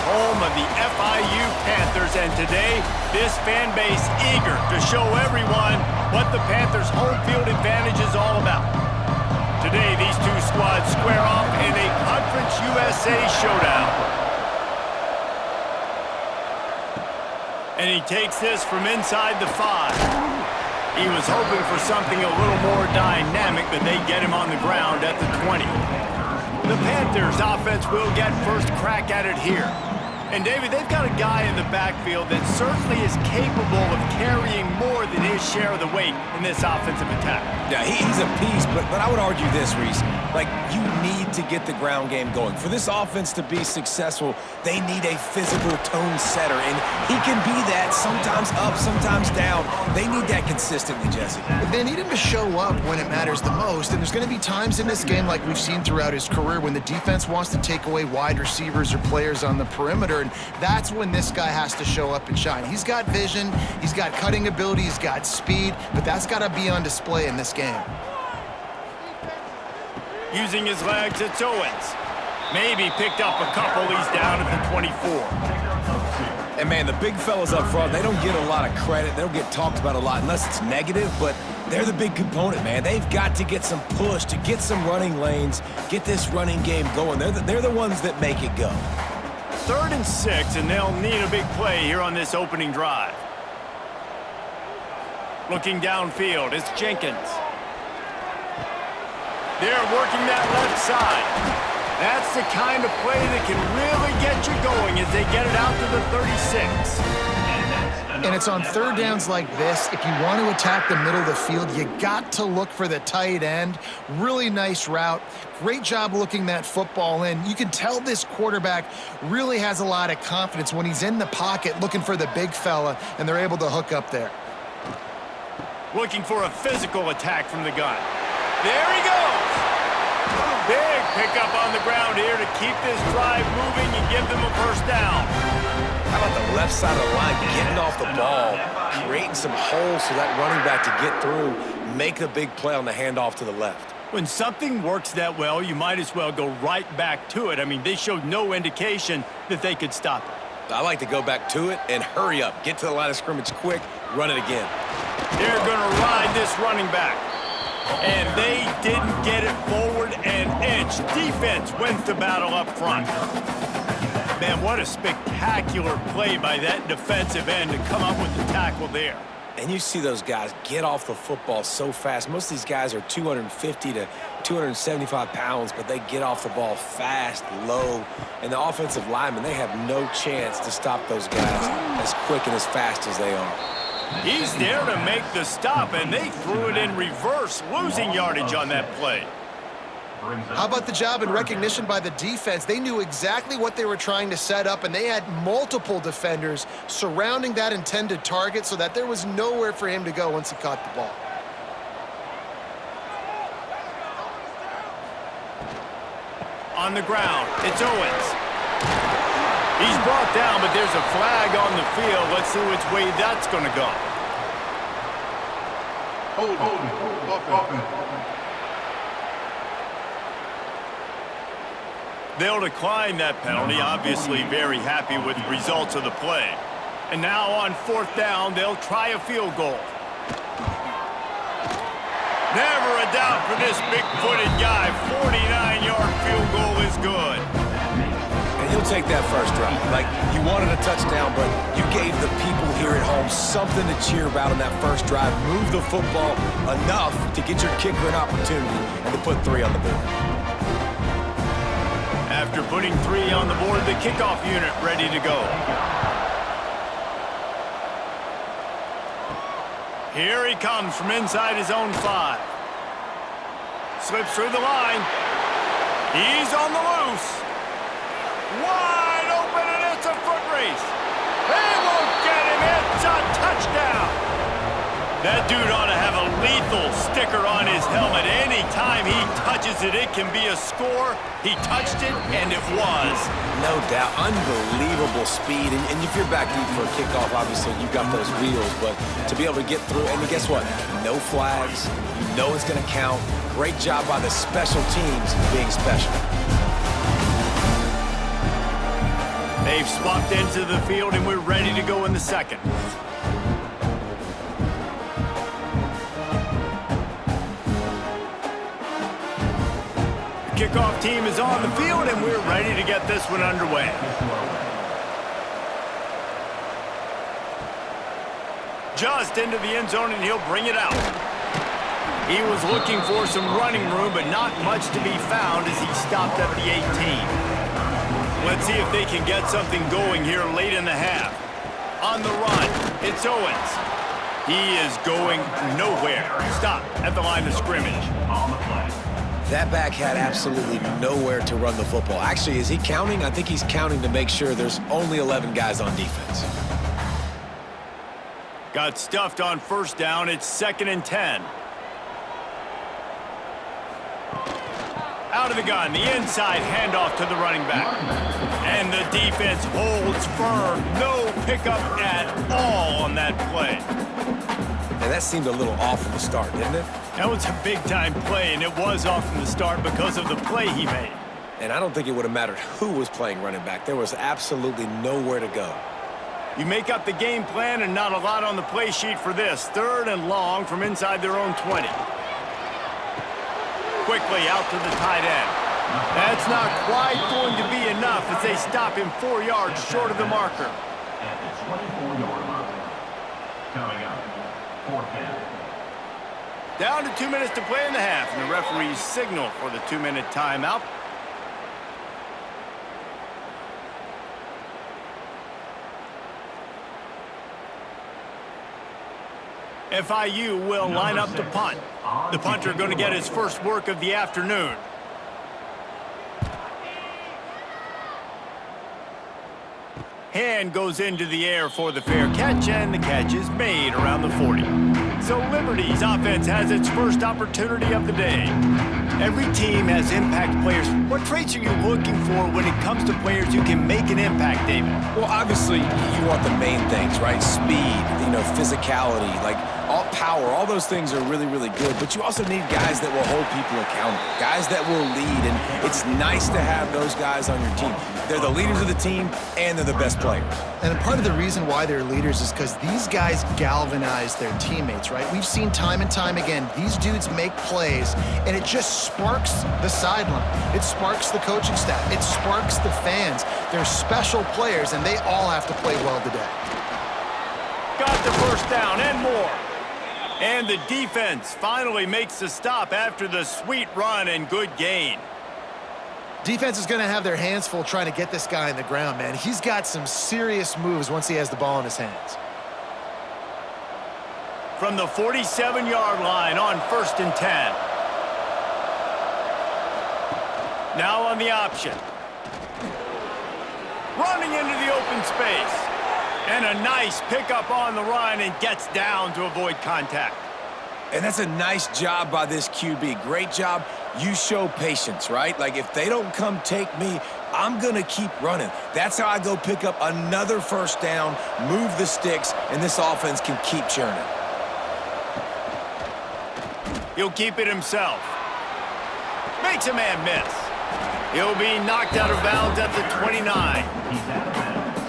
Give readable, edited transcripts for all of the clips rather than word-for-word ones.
home of the FIU Panthers, and today, this fan base eager to show everyone what the Panthers' home field advantage is all about. Today, these two squads square off in a Conference USA showdown. And he takes this from inside the 5. He was hoping for something a little more dynamic, but they get him on the ground at the 20. The Panthers offense will get first crack at it here. And, David, they've got a guy in the backfield that certainly is capable of carrying more than his share of the weight in this offensive attack. Yeah, he's a piece, but I would argue this, Reese. Like, you need to get the ground game going. For this offense to be successful, they need a physical tone setter, and he can be that, sometimes up, sometimes down. They need that consistently, Jesse. They need him to show up when it matters the most, and there's going to be times in this game like we've seen throughout his career when the defense wants to take away wide receivers or players on the perimeter, and that's when this guy has to show up and shine. He's got vision, he's got cutting ability, he's got speed, but that's got to be on display in this game. Using his legs, it's Owens. Maybe picked up a couple. He's down at the 24. And, man, the big fellas up front, they don't get a lot of credit. They don't get talked about a lot unless it's negative, but they're the big component, man. They've got to get some push, to get some running lanes, get this running game going. They're the ones that make it go. 3rd and 6, and they'll need a big play here on this opening drive. Looking downfield, it's Jenkins. They're working that left side. That's the kind of play that can really get you going as they get it out to the 36. And it's on 3rd downs like this, if you want to attack the middle of the field, you got to look for the tight end. Really nice route. Great job looking that football in. You can tell this quarterback really has a lot of confidence when he's in the pocket looking for the big fella, and they're able to hook up there. Looking for a physical attack from the gun. There he goes! Big pickup on the ground here to keep this drive moving and give them a first down. How about the left side of the line getting off the ball, creating some holes for that running back to get through, make a big play on the handoff to the left. When something works that well, you might as well go right back to it. I mean, they showed no indication that they could stop it. I like to go back to it and hurry up. Get to the line of scrimmage quick, run it again. They're going to ride this running back. And they didn't get it forward an inch. Defense wins the battle up front. Man, what a spectacular play by that defensive end to come up with the tackle there. And you see those guys get off the football so fast. Most of these guys are 250 to 275 pounds, but they get off the ball fast, low. And the offensive linemen, they have no chance to stop those guys as quick and as fast as they are. He's there to make the stop, and they threw it in reverse, losing yardage on that play. How about the job and recognition by the defense? They knew exactly what they were trying to set up, and they had multiple defenders surrounding that intended target so that there was nowhere for him to go once he caught the ball. On the ground, it's Owens. He's brought down, but there's a flag on the field. Let's see which way that's going to go. They'll decline that penalty, obviously very happy with the results of the play. And now on 4th down, they'll try a field goal. Never a doubt for this big-footed guy. 49-yard field goal is good. And you'll take that first drive. Like, you wanted a touchdown, but you gave the people here at home something to cheer about on that first drive. Move the football enough to get your kicker an opportunity and to put 3 on the board. After putting 3 on the board, the kickoff unit ready to go. Here he comes from inside his own 5. Slips through the line. He's on the loose. Wide open, and it's a foot race. They won't get him. It's a touchdown. That dude ought to have a lethal sticker on his helmet. Anytime he touches it, it can be a score. He touched it, and it was. No doubt. Unbelievable speed. And if you're back deep for a kickoff, obviously you've got those wheels. But to be able to get through, and guess what? No flags. You know it's going to count. Great job by the special teams being special. They've swapped into the field, and we're ready to go in the second. The kickoff team is on the field, and we're ready to get this one underway. Just into the end zone, and he'll bring it out. He was looking for some running room, but not much to be found as he stopped at the 18. Let's see if they can get something going here late in the half. On the run, it's Owens. He is going nowhere. Stop at the line of scrimmage. That back had absolutely nowhere to run the football. Actually, is he counting? I think he's counting to make sure there's only 11 guys on defense. Got stuffed on first down. It's 2nd and 10. Out of the gun, the inside handoff to the running back. And the defense holds firm. No pickup at all on that play. And that seemed a little off from the start, didn't it? That was a big-time play, and it was off from the start because of the play he made. And I don't think it would have mattered who was playing running back. There was absolutely nowhere to go. You make up the game plan and not a lot on the play sheet for this. 3rd and long from inside their own 20. Quickly out to the tight end. That's not quite going to be enough as they stop him 4 yards short of the marker. At the 24-yard line. Coming up, 4th down. Down to 2 minutes to play in the half, and the referees signal for the 2-minute timeout. FIU will line up to punt. The punter going to get his first work of the afternoon. Hand goes into the air for the fair catch, and the catch is made around the 40. So Liberty's offense has its first opportunity of the day. Every team has impact players. What traits are you looking for when it comes to players who can make an impact, David? Well, obviously, you want the main things, right? Speed, physicality, like all power, all those things are really, really good. But you also need guys that will hold people accountable, guys that will lead. And it's nice to have those guys on your team. They're the leaders of the team, and they're the best players. And part of the reason why they're leaders is because these guys galvanize their teammates, right? We've seen time and time again, these dudes make plays, and it just sparks the sideline. It sparks the coaching staff. It sparks the fans. They're special players, and they all have to play well today. Got the first down and more. And the defense finally makes the stop after the sweet run and good gain. Defense is going to have their hands full trying to get this guy on the ground, man. He's got some serious moves once he has the ball in his hands. From the 47-yard line on 1st and 10. Now on the option. Running into the open space. And a nice pickup on the run and gets down to avoid contact. And that's a nice job by this QB. Great job. You show patience, right? Like, if they don't come take me, I'm going to keep running. That's how I go pick up another first down, move the sticks, and this offense can keep churning. He'll keep it himself. Makes a man miss. He'll be knocked out of bounds at the 29.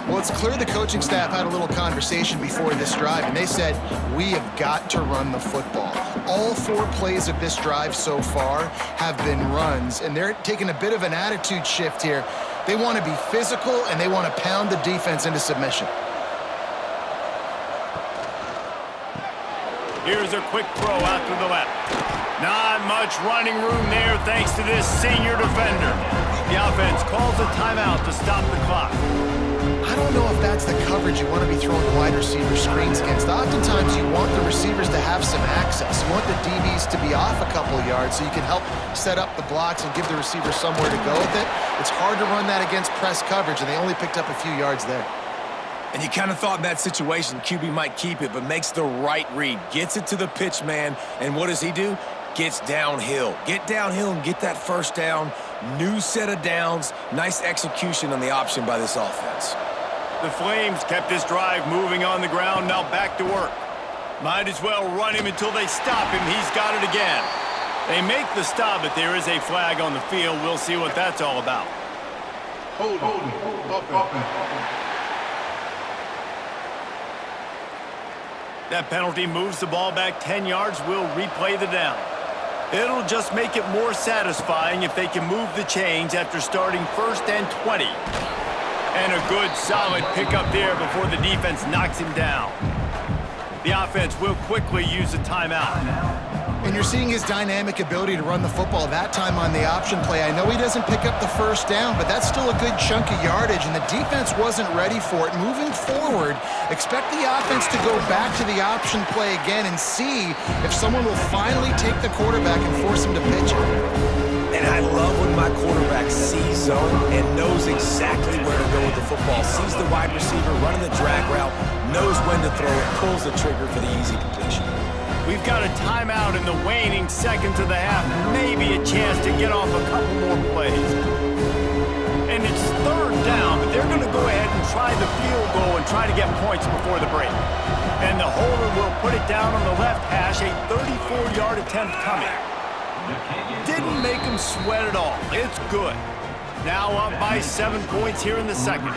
Well, it's clear the coaching staff had a little conversation before this drive, and they said, we have got to run the football. All 4 plays of this drive so far have been runs, and they're taking a bit of an attitude shift here. They want to be physical, and they want to pound the defense into submission. Here's a quick throw out to the left. Not much running room there thanks to this senior defender. The offense calls a timeout to stop the clock. I don't know if that's the coverage you want to be throwing wide receiver screens against. Oftentimes, you want the receivers to have some access. You want the DBs to be off a couple of yards so you can help set up the blocks and give the receiver somewhere to go with it. It's hard to run that against press coverage, and they only picked up a few yards there. And you kind of thought in that situation QB might keep it, but makes the right read. Gets it to the pitch man, and what does he do? Gets downhill. Get downhill and get that first down. New set of downs. Nice execution on the option by this offense. The Flames kept this drive moving on the ground, now back to work. Might as well run him until they stop him. He's got it again. They make the stop, but there is a flag on the field. We'll see what that's all about. That penalty moves the ball back 10 yards. We'll replay the down. It'll just make it more satisfying if they can move the chains after starting 1st and 20. And a good, solid pickup there before the defense knocks him down. The offense will quickly use a timeout. And you're seeing his dynamic ability to run the football that time on the option play. I know he doesn't pick up the first down, but that's still a good chunk of yardage, and the defense wasn't ready for it. Moving forward, expect the offense to go back to the option play again and see if someone will finally take the quarterback and force him to pitch it. And I love when my quarterback sees zone and knows exactly where to go with the football. Sees the wide receiver running the drag route, knows when to throw it, pulls the trigger for the easy completion. We've got a timeout in the waning seconds of the half. Maybe a chance to get off a couple more plays. And it's 3rd down, but they're going to go ahead and try the field goal and try to get points before the break. And the holder will put it down on the left hash, a 34-yard attempt coming. Didn't make him sweat at all. It's good. Now up by 7 points here in the second.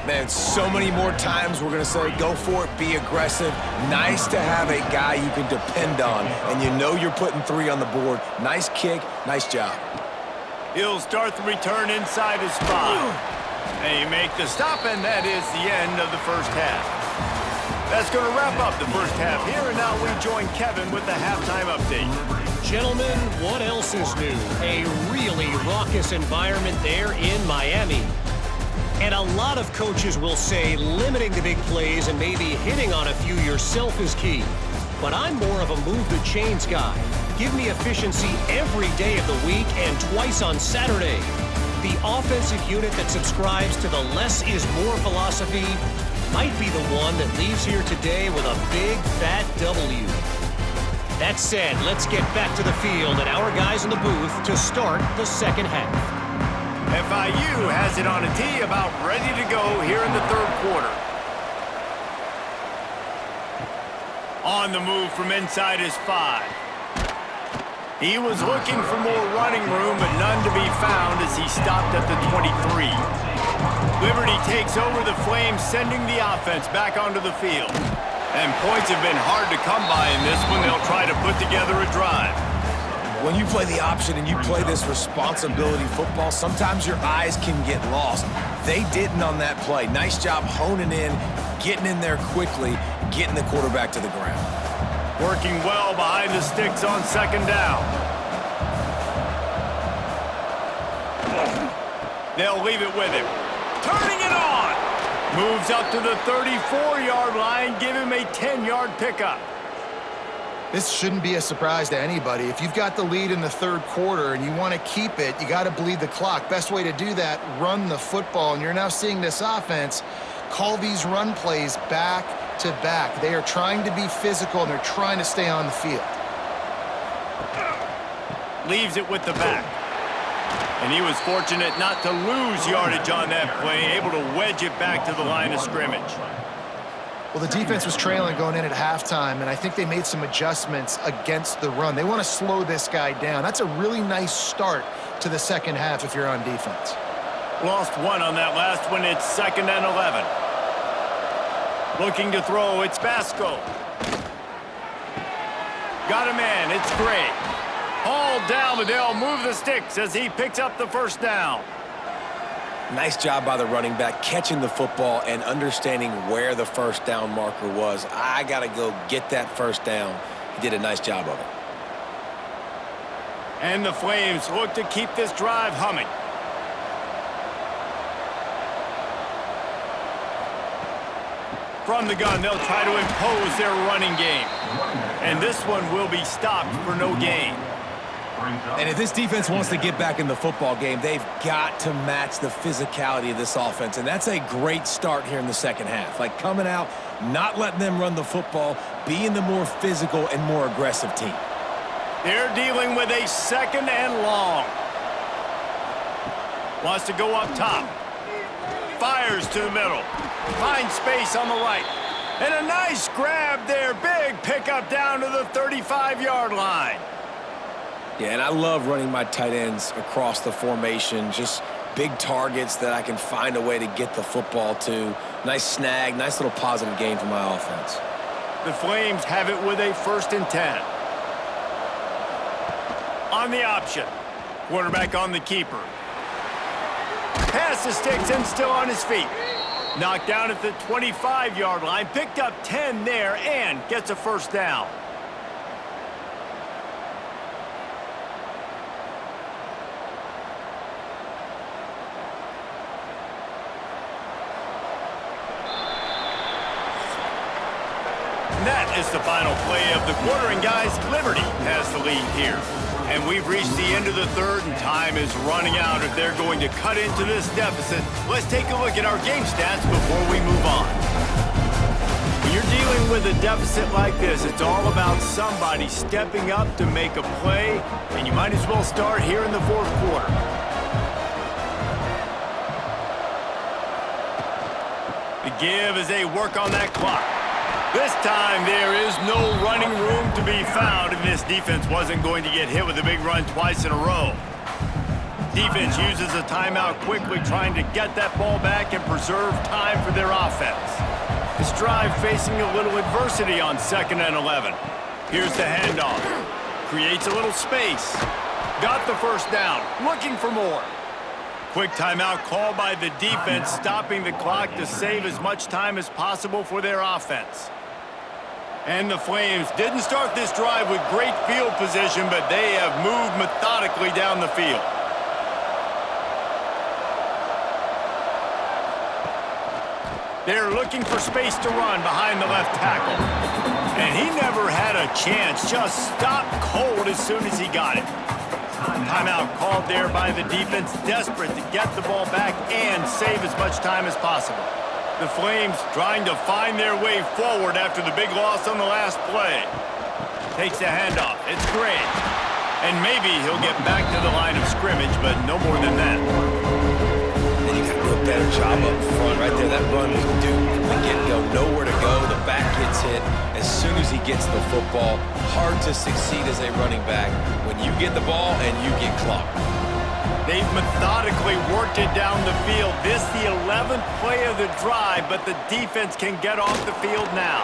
Man, so many more times we're going to say, go for it, be aggressive. Nice to have a guy you can depend on, and you know you're putting 3 on the board. Nice kick, nice job. He'll start the return inside his 5. They make the stop, and that is the end of the first half. That's going to wrap up the first half here, and now we join Kevin with the halftime update. Gentlemen, what else is new? A really raucous environment there in Miami. And a lot of coaches will say limiting the big plays and maybe hitting on a few yourself is key. But I'm more of a move the chains guy. Give me efficiency every day of the week and twice on Saturday. The offensive unit that subscribes to the less is more philosophy might be the one that leaves here today with a big fat W. That said, let's get back to the field and our guys in the booth to start the second half. FIU has it on a tee, about ready to go here in the 3rd quarter. On the move from inside his 5. He was looking for more running room, but none to be found as he stopped at the 23. Liberty takes over the Flames, sending the offense back onto the field. And points have been hard to come by in this one. They'll try to put together a drive. When you play the option and you play this responsibility football, sometimes your eyes can get lost. They didn't on that play. Nice job honing in, getting in there quickly, getting the quarterback to the ground. Working well behind the sticks on 2nd down. They'll leave it with him. Turning it on! Moves up to the 34-yard line, give him a 10-yard pickup. This shouldn't be a surprise to anybody. If you've got the lead in the 3rd quarter and you want to keep it, you got to bleed the clock. Best way to do that, run the football. And you're now seeing this offense call these run plays back to back. They are trying to be physical, and they're trying to stay on the field. Leaves it with the back. And he was fortunate not to lose yardage on that play, able to wedge it back to the line of scrimmage. Well, the defense was trailing going in at halftime, and I think they made some adjustments against the run. They want to slow this guy down. That's a really nice start to the second half if you're on defense. Lost 1 on that last one. It's 2nd and 11. Looking to throw. It's Basco. Got a man. It's Gray. Hauled down, but they'll move the sticks as he picks up the 1st down. Nice job by the running back, catching the football and understanding where the 1st down marker was. I got to go get that 1st down. He did a nice job of it. And the Flames look to keep this drive humming. From the gun, they'll try to impose their running game. And this one will be stopped for no gain. And if this defense wants to get back in the football game, they've got to match the physicality of this offense. And that's a great start here in the second half. Like coming out, not letting them run the football, being the more physical and more aggressive team. They're dealing with a 2nd and long. Wants to go up top. Fires to the middle. Finds space on the right. And a nice grab there. Big pickup down to the 35-yard line. Yeah, and I love running my tight ends across the formation, just big targets that I can find a way to get the football to. Nice snag, nice little positive gain for my offense. The Flames have it with a 1st and 10. On the option. Quarterback on the keeper. Pass the sticks and still on his feet. Knocked down at the 25-yard line. Picked up 10 there and gets a 1st down. That is the final play of the quarter, and guys, Liberty has the lead here. And we've reached the end of the 3rd, and time is running out if they're going to cut into this deficit. Let's take a look at our game stats before we move on. When you're dealing with a deficit like this, it's all about somebody stepping up to make a play, and you might as well start here in the 4th quarter. The give as they work on that clock. This time, there is no running room to be found, and this defense wasn't going to get hit with a big run twice in a row. Defense uses a timeout quickly, trying to get that ball back and preserve time for their offense. This drive facing a little adversity on 2nd and 11. Here's the handoff. Creates a little space. Got the 1st down. Looking for more. Quick timeout called by the defense, stopping the clock to save as much time as possible for their offense. And the Flames didn't start this drive with great field position, but they have moved methodically down the field. They're looking for space to run behind the left tackle. And he never had a chance, just stopped cold as soon as he got it. Timeout called there by the defense, desperate to get the ball back and save as much time as possible. The Flames trying to find their way forward after the big loss on the last play. Takes the handoff. It's great. And maybe he'll get back to the line of scrimmage, but no more than that. And you got to do a better job up front. Right there, that run was doomed from the get-go. Nowhere to go. The back gets hit as soon as he gets the football. Hard to succeed as a running back when you get the ball and you get clocked. They've methodically worked it down the field. This the 11th play of the drive, but the defense can get off the field now.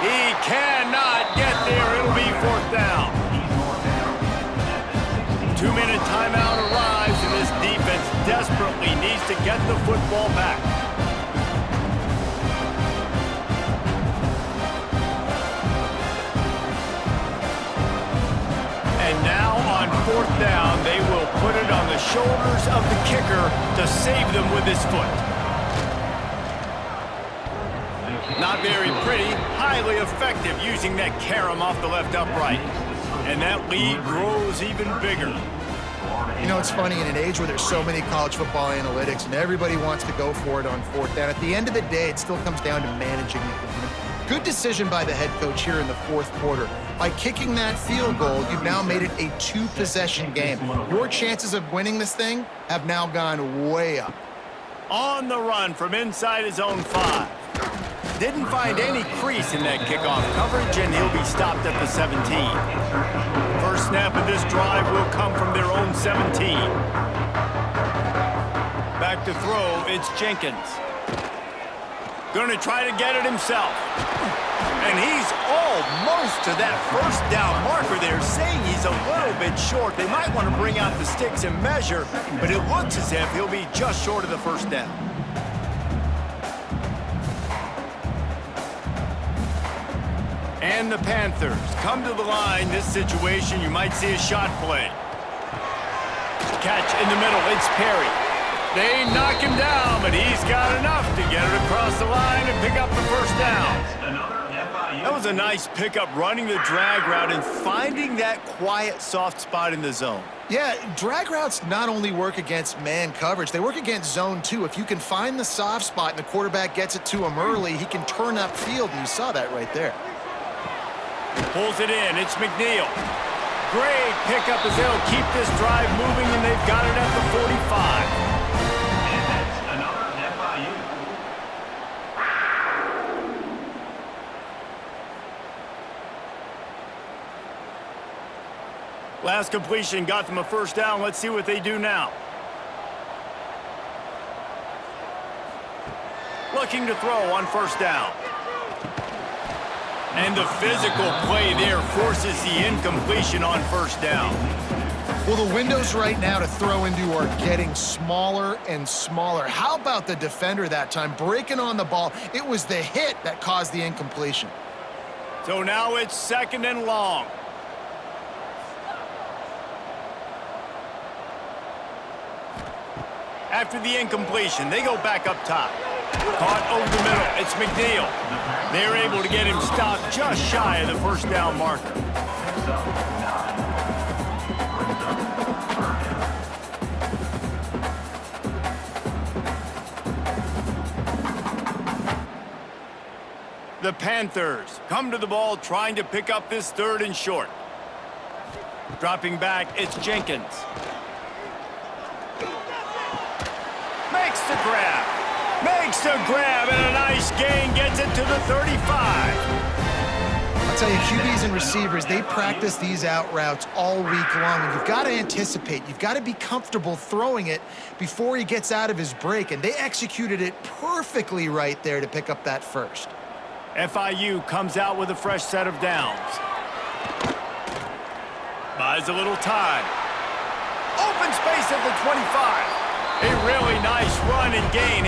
He cannot get there. It'll be 4th down. 2-minute timeout arrives, and this defense desperately needs to get the football back. And now on 4th down, they will put it on the shoulders of the kicker to save them with his foot. Not very pretty, highly effective using that carom off the left upright. And that lead grows even bigger. You know, it's funny, in an age where there's so many college football analytics and everybody wants to go for it on 4th down, at the end of the day, it still comes down to managing the game. Good decision by the head coach here in the 4th quarter. By kicking that field goal, you've now made it a 2-possession game. Your chances of winning this thing have now gone way up. On the run from inside his own 5. Didn't find any crease in that kickoff coverage, and he'll be stopped at the 17. First snap of this drive will come from their own 17. Back to throw, it's Jenkins. Gonna try to get it himself. And he's almost to that 1st down marker there, saying he's a little bit short. They might want to bring out the sticks and measure, but it looks as if he'll be just short of the 1st down. And the Panthers come to the line. This situation, you might see a shot play. Catch in the middle, it's Perry. They knock him down, but he's got enough to get it across the line and pick up the 1st down. That was a nice pickup, running the drag route and finding that quiet, soft spot in the zone. Yeah, drag routes not only work against man coverage, they work against zone too. If you can find the soft spot and the quarterback gets it to him early, he can turn upfield, and you saw that right there. Pulls it in, it's McNeil. Great pickup as they'll keep this drive moving, and they've got it at the 45. And that's another FIU. Last completion got them a 1st down. Let's see what they do now. looking to throw on first down. And the physical play there forces the incompletion on first down. Well, the windows right now to throw into are getting smaller and smaller. How about the defender that time breaking on the ball? It was the hit that caused the incompletion. So now it's 2nd and long. After the incompletion, they go back up top. Caught over the middle. It's McNeil. They're able to get him stopped just shy of the first down marker. Next up, 9. Brings up third down. The Panthers come to the ball trying to pick up this 3rd and short. Dropping back, it's Jenkins. Makes the grab. Makes the grab, and a nice gain gets it to the 35. I'll tell you, QBs and receivers, they practice these out routes all week long, and you've got to anticipate. You've got to be comfortable throwing it before he gets out of his break, and they executed it perfectly right there to pick up that first. FIU comes out with a fresh set of downs. Buys a little time. Open space at the 25. A really nice run and gain.